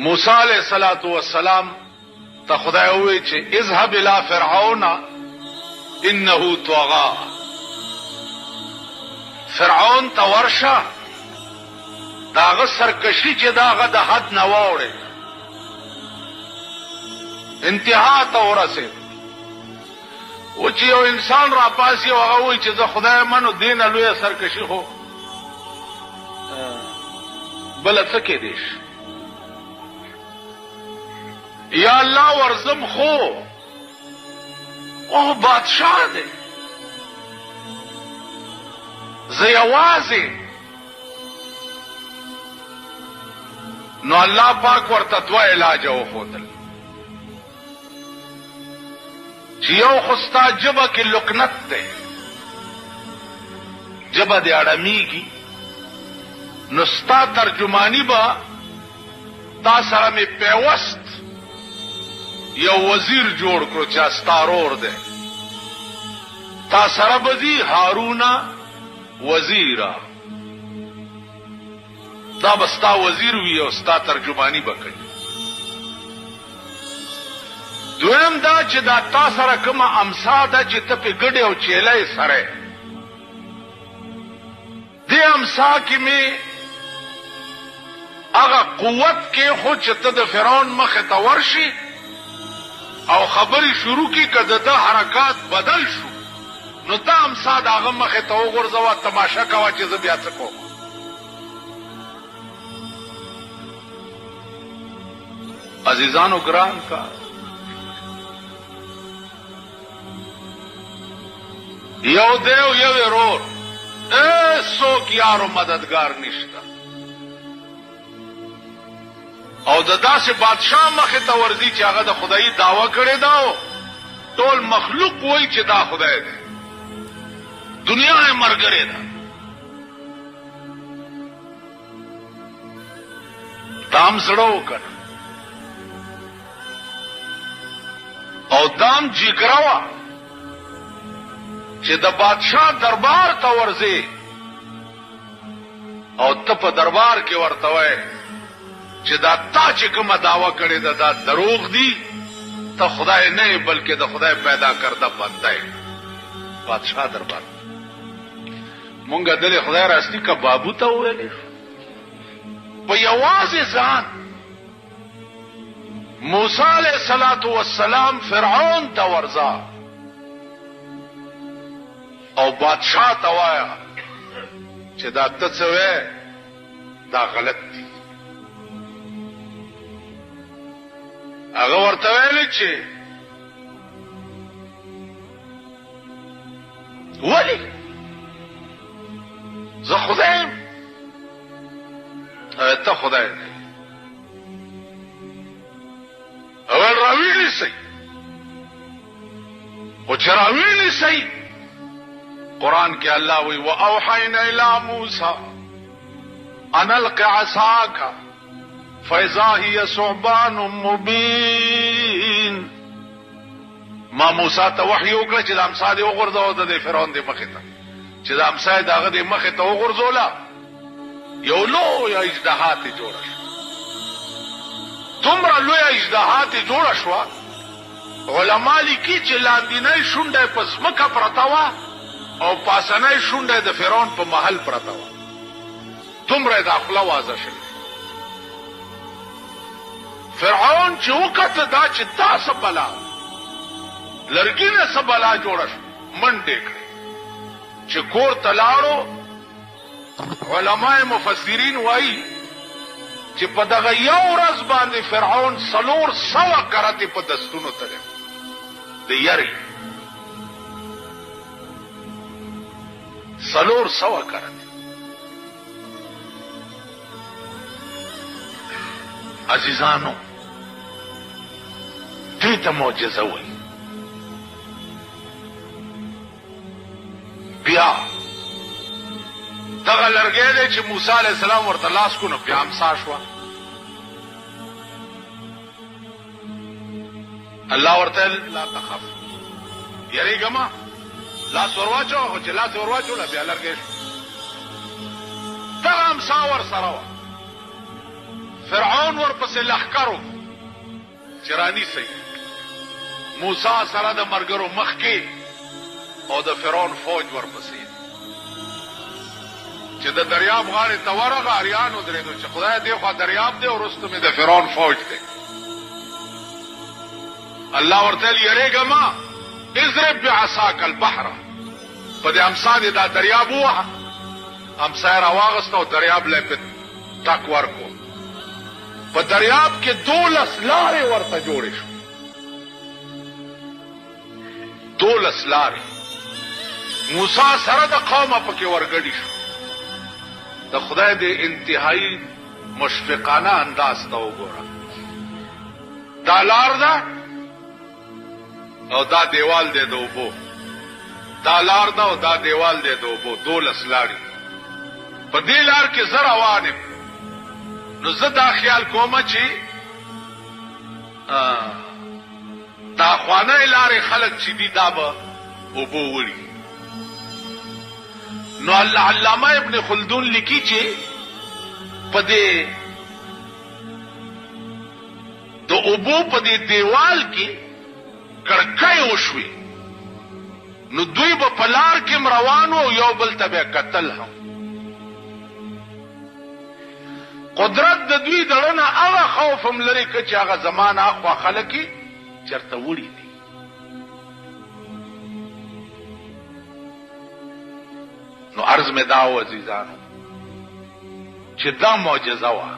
موسی علیہ الصلوۃ والسلام ته خدای وی چې اذهب الى فرعون انه طغى، فرعون ته ورشه داغه سرکشي چې داغه د حد نه واوړي انتها ته ورسېد. و چې یو انسان را پاسي او هغه وایي چې زه خدای منو دینه لویه سرکشي خو بله څه کېدی شي، یا الله ورزم خو او بادشاہ دی زه یوازې. نو الله پاک ورته دوه علاج وښودل چې یو خو ستا ژبه کې لکنت دی، ژبه دې اړمیږي، نو ستا ترجمانی به تا سره مې پیوست یو وزیر جوړ کړو چې استارور دی، تا سره به ځي هارون وزیرا، دا به ستا وزیر وي او ستا ترجمانی به کوي. دویم دا چې دا تا سره کومه امسا ده چې ته پې ګډې او چیلی سره دې امسا کې مې هغه قوت کې خو چې ته د فرعون مخې ته ورشي او خبرې شروع کی که د ده حرکات بدل شو نو ته امسا د هغه مخې ته وغورځوه، تماشه کوه چې زه بیا څه کوم. عزیزانو ګران کا یو دیو یو ورور څوک یارو مددگار نشته، او د داسې بادشاہ مخې ته ورځي چې هغه د خدایي دعوه کړې ده، ټول مخلوق وایي چې دا خدای دی، دنیا یې مرګرې ده. دام زړه وکړه او دام جګره وه چې د بادشاہ دربار ته ورځې او ته په دربار کې ورته وایې چې دا تا چې کومه دعوه کړې ده دا دروغ دي، ته خدای نه یې بلکې د خدای پیدا کرده بنده یې. بادشاہ دربار مونږه دلې خدای راستی که بابو ته وویلې په یوازې ځان موسی علیہ الصلوۃ والسلام فرعون ته ورځه او بادشاہ ته وایه چې دا ته څه وې دا غلط دي. هغه ورته ویلې چې ولې زه خدای یم، ته خدای دی. اول راوی نیسئ، خو چې راوی نیسئ قرآن کې الله وی واوحینا الی موسی ان الق عصاک فاذا هي ثعبان مبین. ما موسی ته وحی وکړه چې د امسا دې وغورځوه د فرعون دې مخې ته، چې د امسا یې د هغه دې مخې ته وغورځوله یو لویه اژدها ترې جوړه شوه. دومره لویه اژدها ترې جوړه شوه علما لیکي چې لاندینۍ شونډه یې په ځمکه پرته وه او پاسنۍ شونډه د فرعون په محل پرته وه، دومره یې دا خوله وازه شوې. فرعون چې وکته دا چې دا څه بلا لرګینه څه بلا جوړه شوه، منډې کړې چې کور ته لاړو. علماء مفسرین وایي چې په دغه یو ورځ باندې فرعون 400 کرتې په دستونو تللی د یرې 400 کرتې. عزیزانو دې ته معجزه وایي. بیا دغه لرګی دی چې موسی علیہ السلام ورته لاس کو نو بیا امسا شوه. الله ورته لا تخف یریږه ما لاس ورواچو، خو چې لاس ورواچوله بیا لرګی شو. دغه امسا ورسره وه. فرعون ورپسې لښکرو چې رانیسئ موسی سره د مرګرو مخکې او د فرعون فوج ورپسې چې د دریاب غاړې ته ورغه اریان ودرېدو چې خدای دې خوا دریاب دی او وروسته مې د فرعون فوج دی. الله ورته ویل یریږه مه اضرب بعصاک البحر، په دې امسا دې دا دریاب ووهه. امسا یې راواغسته او دریاب له یې ټک ورکړو. په دریاب کې 12 لارې ورته جوړې شو. 12 لارې موسی سره د قومه پکې ورګډې شو. د خدای د انتهایی مشفقانه انداز ته وګوره. دا لار ده او دا دیوال دی د اوبو. دا لار ده او دا دیوال دی د اوبو. 12 لارې. په دې لار کې زه روان یم. نو زه دا خیال کومه چې دا خوانه لارې خلک چې دي دا به اوبو وړي. نو علامه ابن خلدون لیکي چې په دې د اوبو په دې دیوال کې کړکۍ وشوي. نو دوی به په لار کې روان وو، یو بل ته به قتل هم. قدرت د دوی دړنه هغه خوف هم لري چې هغه زمانه اخوا خلک چرته وړي دي. نو عرض مې دا و عزیزانو چې دا معجزه وه